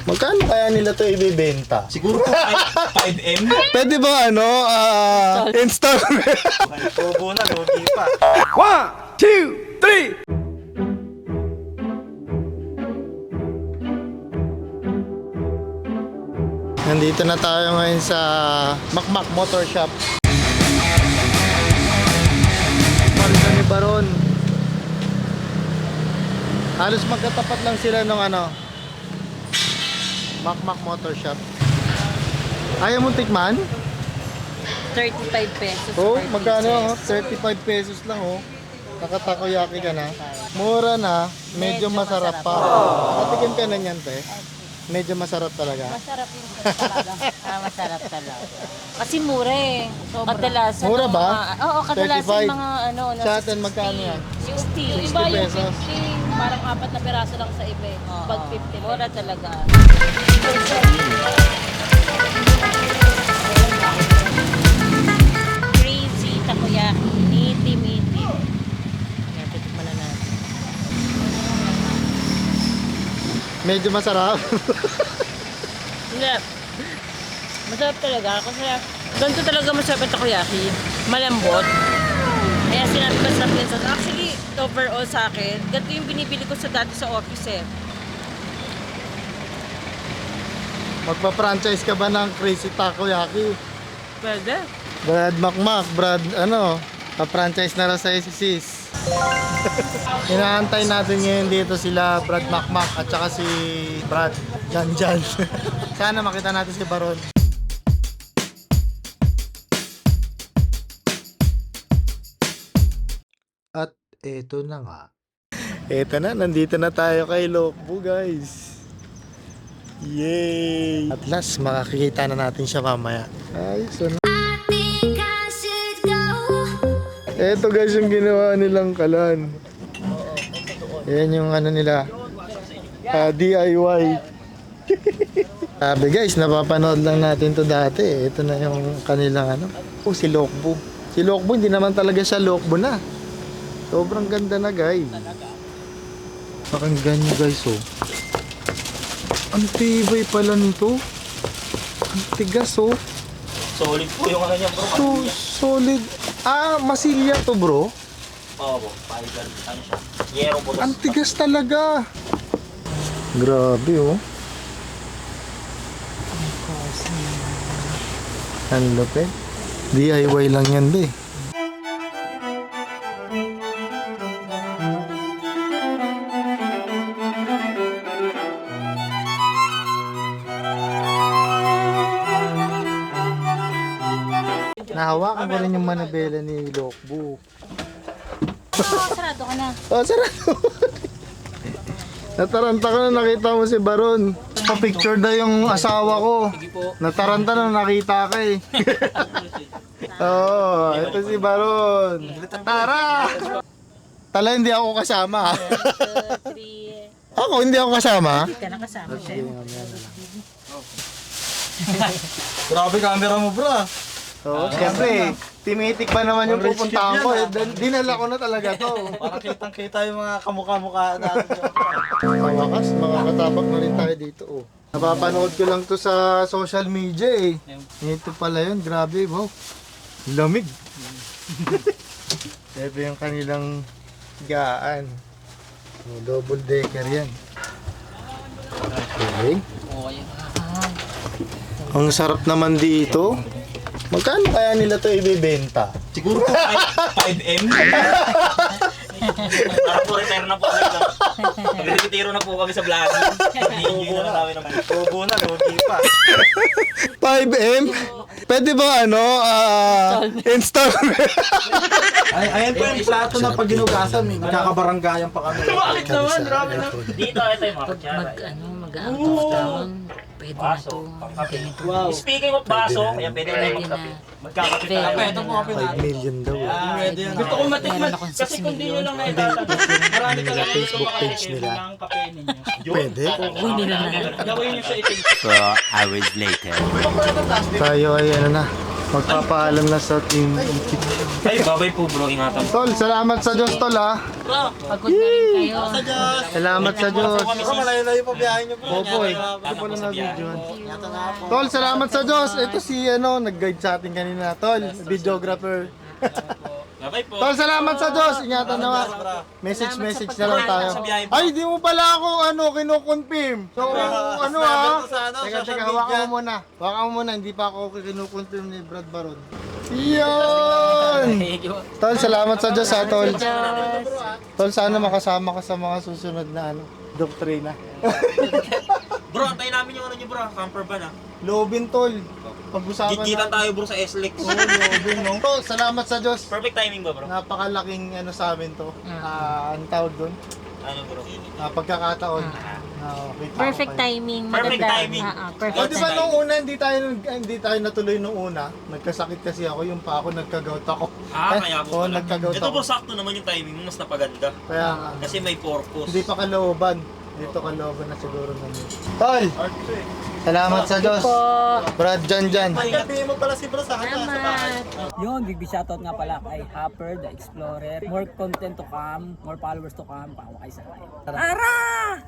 Magkano kaya nila to ibebenta? Siguro 5M. Pwede ba installment? Bobo na, lugi pa. 1, 2, 3. Nandito na tayo ngayon sa Makmak Motor Shop. Marita ni Baron. Halos magkatapat lang sila ng Makmak Motor Shop. Ayaw mong tikman? 35 pesos. Oh, per magkano? pieces. 35 pesos lang oh. Nakatakoyaki ka na. Mura na, medyo masarap pa. Nakatikim ka na niyan, te. Medyo masarap talaga. Masarap yung talaga. Masarap talaga. Kasi mura eh. Kadalasan. Mura ba? Oo, kadalasan 35. mga Sa atin, magkano yan? 60. 60 pesos. Parang 4 na piraso lang sa iba eh. Oo, Pag 50 mura talaga. Crazy takoyaki. Itim-itim. Yan, titikman na natin. Medyo masarap. Hindi. Masarap talaga. Kasi ganito talaga masarap ang takoyaki. Malambot. Kaya sinabi ko sa princess. Actually, overall sa akin, ganito yung binibili ko sa dati sa office eh. Magpa-franchise ka ba ng Crazy Takoyaki? Pwede. Brad Makmak, pa-franchise na lang sa SCS. Inaantay natin ngayon dito sila Brad Makmak at saka si Brad Janjan. Sana makita natin si Baron. At eto na nga. Eto na, nandito na tayo kay Lokbu, guys. Yay! At last, makakikita na natin siya mamaya. Ayos, ano? Eto guys yung ginawa nilang kalan. Yan yung nila, DIY. Sabi guys, napapanood lang natin to dati. Ito na yung kanilang si Lokbu. Si Lokbu, hindi naman talaga siya Lokbu na. Sobrang ganda na guys. Pakinggan nyo guys oh. Ang tibay pala nito. Ang tigas oh. Solid po yung niya bro. So, solid. Masilya to bro. Oo bro, fiber. Ano siya? Yero po. Ang tigas talaga. Grabe oh. Ang lupit. DIY lang yan be. Nahawakan ko rin yung manabela ni Lokbu. Sarado ka na. Sarado. Nataranta ko na nakita mo si Baron. Pa-picture na yung asawa ko. Nataranta na nakita ka eh. Oo, ito si Baron. Tara! Tala, hindi ako kasama. 1, 2, 3. Ako, hindi ako kasama. Hindi ka nakasama. Grabe camera mo bro. Oo, siyempre, timitik pa naman yung pupuntahan ko. Dinala ko na talaga to. Para kitang-kita yung mga kamukha-mukha natin. Sa wakas, makakatabak na rin tayo dito. Oh. Napapanood ko lang to sa social media eh. Ito pala yun, grabe wow. Lamig. Ito yung kanilang gaan. Oh, double decker yan. Okay. Ang sarap naman dito. Magkano kaya nila to ibebenta? Siguro 5M. Para po retire na po kami. Nagtitiro na po kami sa vlog. Hindi na namin naman. Bobo na, lugi pa. 5M? Pwede ba installment? Ayan po yung plato na pag ginugasan. Magkakabaranggayan pa kami. Bakit naman? Grabe na. Dito, ito yung mga Mag-out of town. Pwede na to. Ganito. Wow. Speaking of baso, kaya pwede na yung magkape. Magkakape tayo. Ito po kape 5 million daw. Gusto ko matikman. Kasi kung di nyo lang naitatanong, marami Nila talaga Facebook page nila. ng kape ninyo. Pwede? Hindi na lang. Gawin nyo sa itim. 4 hours later. Tayo ay magpapaalam na sa team. Ay, babay po bro, ingatan. Tol, salamat sa Diyos, Tol, ha. Pagod na rin kayo. Salamat sa Diyos. Malayo-layo pa biyahe niyo bro. Opo, eh. Ito pala na video. Tol, salamat sa Diyos. Ito si, nag-guide sa atin kanina. Tol, videographer. Babay po. Tol, salamat sa Diyos. Ingatan naman. Message na lang tayo. Ay, di mo pala ako, kinukonfirm. So, Teka, hawakan mo muna. Hawakan mo muna, hindi pa ako kinukonfirm ni Brad Baron. Yun! Tol, salamat sa Diyos, ha, Tol. Tol, sana makasama ka sa mga susunod na, doktrina. Bro, antayin namin yung niyo bro, camper van Loobin, Tol. Pag-usapan Gigitan tayo bro sa SLEX. Oo, loobin, no? Tol, salamat sa Diyos. Perfect timing ba bro? Napakalaking sa amin to. Anong tawag doon? Ano bro? Pagkakataon. Kita Perfect ko kayo. timing. Perfect maganda. timing. Perfect Di ba nung una, hindi tayo natuloy nung una. Nagkasakit kasi ako, yung pa ako, nagka-gout ako. Kaya po Oo, pala. nagka-gout Ito ako. po, sakto naman yung timing mo, mas napaganda. Kaya nga, Kasi may purpose. hindi pa kalooban. Dito kalooban na siguro namin. Tol! Salamat sa Diyos. Brad Jan. Sabihin mo pala si bro sa kanya. Salamat. Yun, big shoutout nga pala kay Hopper, the Explorer. More content to come, more followers to come. Pakawa kayo sa live. Tara!